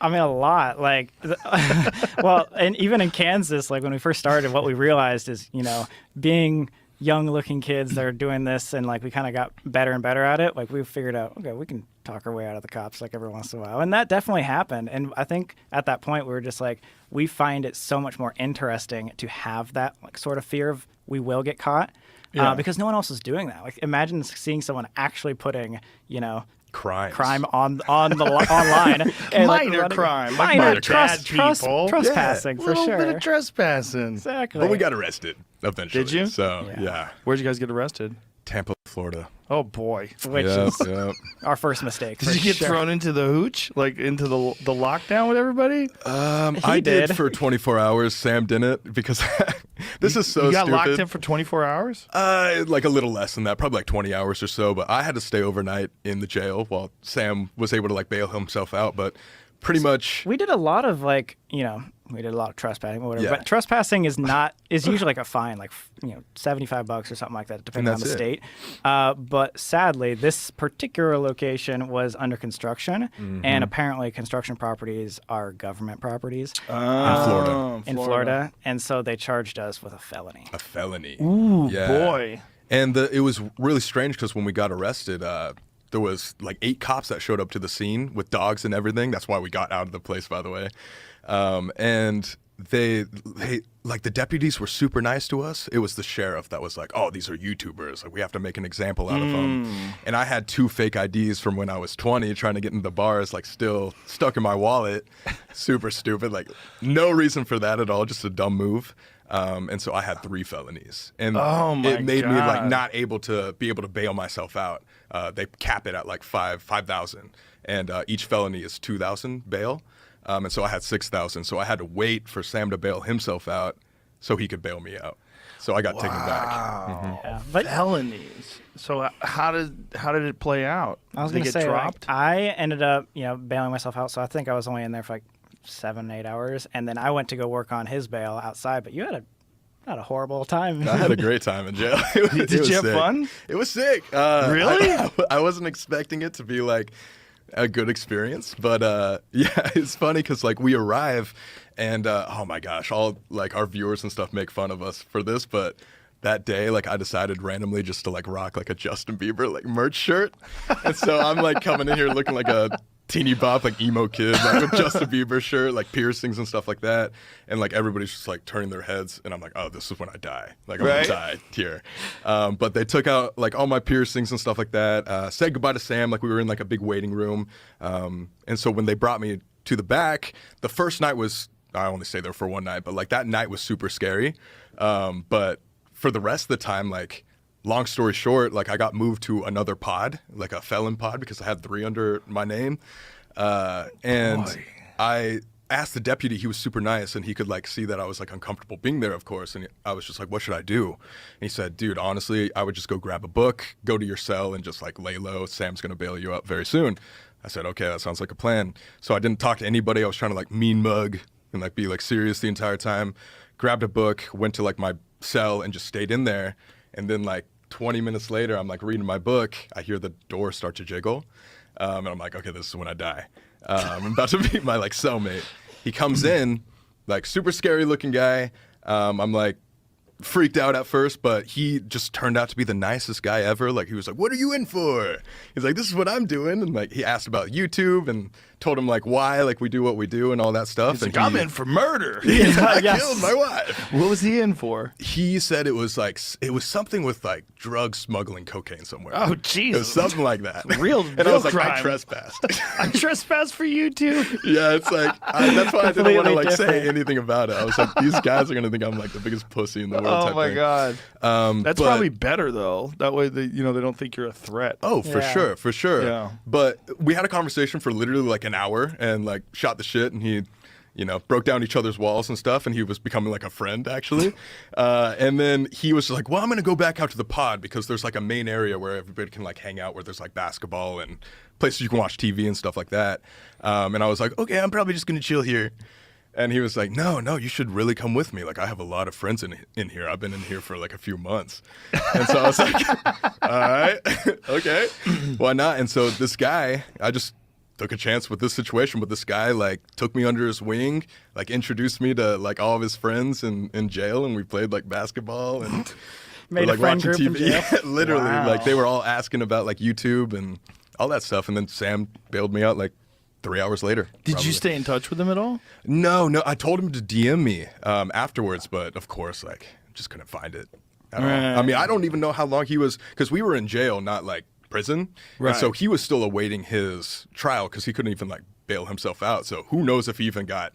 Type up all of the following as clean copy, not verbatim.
I mean, a lot. Like, well, and even in Kansas, like when we first started, what we realized is, being young-looking kids that are doing this, and like we kind of got better and better at it. Like we figured out, okay, we can talk our way out of the cops like every once in a while, and that definitely happened. And I think at that point we were just like, we find it so much more interesting to have that like sort of fear of we will get caught, because no one else is doing that. Like imagine seeing someone actually putting, crime on the online, and minor crime, minor people, trespassing for sure. A little bit of trespassing, exactly. But we got arrested eventually. Did you? So yeah. Where'd you guys get arrested? Tampa, Florida. Oh boy, which is our first mistake. Did you get thrown into the hooch, like into the lockdown with everybody? I did for 24 hours. Sam didn't, because this is so stupid. You got locked in for 24 hours? Like a little less than that, probably like 20 hours or so. But I had to stay overnight in the jail while Sam was able to like bail himself out. But pretty much, we did a lot of like, we did a lot of trespassing, whatever. Yeah. But trespassing is usually like a fine, like $75 or something like that, depending on the state. But sadly, this particular location was under construction, and apparently construction properties are government properties in Florida, and so they charged us with a felony. A felony. Ooh, boy! And it was really strange because when we got arrested, there was like 8 cops that showed up to the scene with dogs and everything. That's why we got out of the place, by the way. And they like the deputies were super nice to us. It was the sheriff that was like, "Oh, these are YouTubers. Like we have to make an example out of them." And I had 2 fake IDs from when I was 20, trying to get into the bars, like still stuck in my wallet. Super stupid. Like no reason for that at all. Just a dumb move. And so I had 3 felonies, and it made me like not able to bail myself out. They cap it at like 5,000, and each felony is 2,000 bail. And so I had 6,000. So I had to wait for Sam to bail himself out so he could bail me out. So I got taken back. Yeah, but felonies. So how did it play out? I was going to say, dropped? Like, I ended up, bailing myself out. So I think I was only in there for like 7-8 hours, and then I went to go work on his bail outside. But you had a horrible time. I had a great time in jail. Did you have fun? It was sick. Really? I wasn't expecting it to be like a good experience, but it's funny because like we arrive, and oh my gosh, all like our viewers and stuff make fun of us for this, but that day, like I decided randomly just to like rock like a Justin Bieber like merch shirt, and so I'm like coming in here looking like a teeny bop, like emo kid, like with Justin Bieber shirt, like piercings and stuff like that, and like everybody's just like turning their heads, and I'm like, oh, this is when I die, like I'm gonna die here. But they took out like all my piercings and stuff like that. Said goodbye to Sam, like we were in like a big waiting room, and so when they brought me to the back, the first night was, I only stayed there for one night, but like that night was super scary. But for the rest of the time, like, long story short, like I got moved to another pod, like a felon pod, because I had 3 under my name. And I asked the deputy, he was super nice, and he could like see that I was like uncomfortable being there, of course. And I was just like, what should I do? And he said, dude, honestly, I would just go grab a book, go to your cell, and just like lay low. Sam's going to bail you out very soon. I said, okay, that sounds like a plan. So I didn't talk to anybody. I was trying to like mean mug and like be like serious the entire time. Grabbed a book, went to like my cell and just stayed in there. And then like 20 minutes later, I'm like reading my book. I hear the door start to jiggle. And I'm like, okay, this is when I die. I'm about to meet my like cellmate. He comes in, like super scary looking guy. I'm like freaked out at first, but he just turned out to be the nicest guy ever. Like he was like, what are you in for? He's like, this is what I'm doing. And like he asked about YouTube and told him like why like we do what we do and all that stuff. He's and like, I'm in for murder. I killed my wife. What was he in for? He said it was something with like drug smuggling cocaine somewhere. Oh Jesus. It was something like that. Real and I was like, crime. I trespassed. I trespassed for YouTube. Yeah, it's like that's why I didn't want to like say anything about it. I was like, these guys are gonna think I'm like the biggest pussy in the world. Oh my God. That's probably better though. That way they don't think you're a threat. Oh, for sure. Yeah. But we had a conversation for literally like an hour and like shot the shit, and he broke down each other's walls and stuff, and he was becoming like a friend actually. And then he was like, well, I'm gonna go back out to the pod because there's like a main area where everybody can like hang out, where there's like basketball and places you can watch TV and stuff like that. And I was like, okay, I'm probably just gonna chill here. And he was like, no, you should really come with me. Like, I have a lot of friends in here. I've been in here for like a few months. And so I was like, all right, okay, why not? And so this guy, I just took a chance with this situation, but this guy like took me under his wing, like introduced me to like all of his friends in jail, and we played like basketball and Made like a friend watching group in TV. jail? Yeah, literally, Wow. like they were all asking about like YouTube and all that stuff, and then Sam bailed me out like 3 hours later. Did probably. you stay in touch with him at all? No, I told him to DM me afterwards, but of course, like just couldn't find it at all. I mean, I don't even know how long he was, because we were in jail, not like prison, Right. and so he was still awaiting his trial because he couldn't even like bail himself out. So who knows if he even got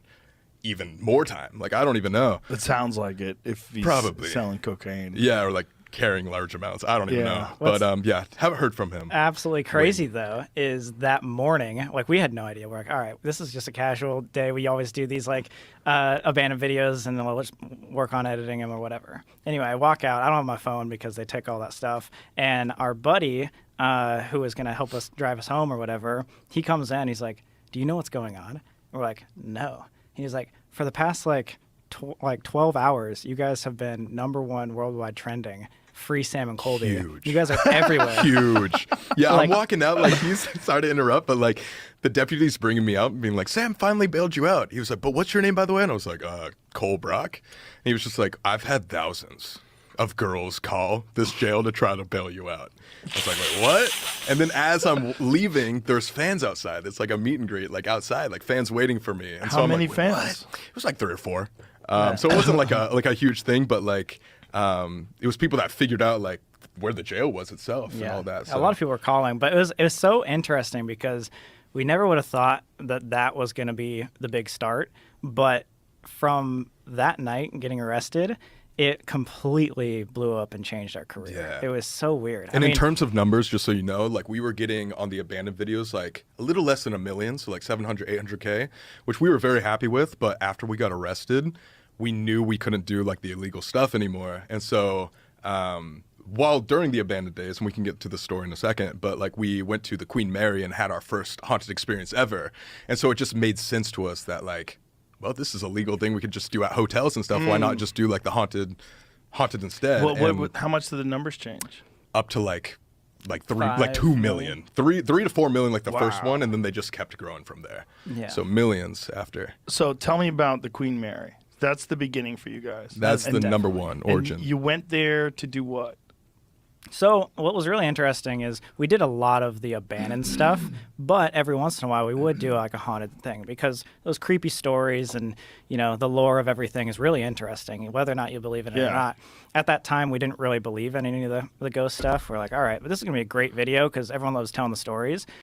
even more time? Like I don't even know. It sounds like it. If he's Probably. selling cocaine. Yeah, or like carrying large amounts. I don't even Yeah. know. But yeah, haven't heard from him. Absolutely crazy though is that morning, like we had no idea. We're like, all right, this is just a casual day. We always do these like abandoned videos and then we'll just work on editing them or whatever. Anyway, I walk out. I don't have my phone because they take all that stuff. And our buddy, who was going to help us drive us home or whatever, he comes in. He's like, do you know what's going on? And we're like, no. He's like, for the past like 12 hours, you guys have been #1 worldwide trending. Free Sam and Colby. Huge. You guys are everywhere. Huge. Yeah, Like- I'm walking out like he's sorry to interrupt, but like the deputy's bringing me out and being like, Sam finally bailed you out. He was like, but what's your name, by the way? And I was like, Cole Brock. And he was just like, I've had thousands of girls call this jail to try to bail you out. I was like, wait, what? And then as I'm leaving, there's fans outside. It's like a meet and greet, like outside, like fans waiting for me. And so How I'm many like, wait, fans? what? It was like 3 or 4. So it wasn't like a huge thing, but like it was people that figured out like where the jail was itself and all that. A lot of people were calling, but it was so interesting because we never would have thought that was going to be the big start. But from that night and getting arrested, it completely blew up and changed our career. Yeah. It was so weird. And in terms of numbers, just so you know, like we were getting on the abandoned videos like a little less than 1 million, so like 700, 800K, which we were very happy with. But after we got arrested, we knew we couldn't do like the illegal stuff anymore. And so while during the abandoned days, and we can get to the story in a second, but like we went to the Queen Mary and had our first haunted experience ever. And so it just made sense to us that like, well, this is a legal thing we could just do at hotels and stuff. Why not just do like the haunted instead? How much did the numbers change? Up to like 5 2 million, 3 to 4 million, like the first Wow. one, and then they just kept growing from there. Yeah. So millions after. So tell me about the Queen Mary. That's the beginning for you guys. That's the number definitely. one And origin. you went there to do what? So what was really interesting is we did a lot of the abandoned stuff, but every once in a while we would do like a haunted thing because those creepy stories and, you know, the lore of everything is really interesting, whether or not you believe in it or not. At that time, we didn't really believe in any of the ghost stuff. We're like, all right, but this is going to be a great video because everyone loves telling the stories.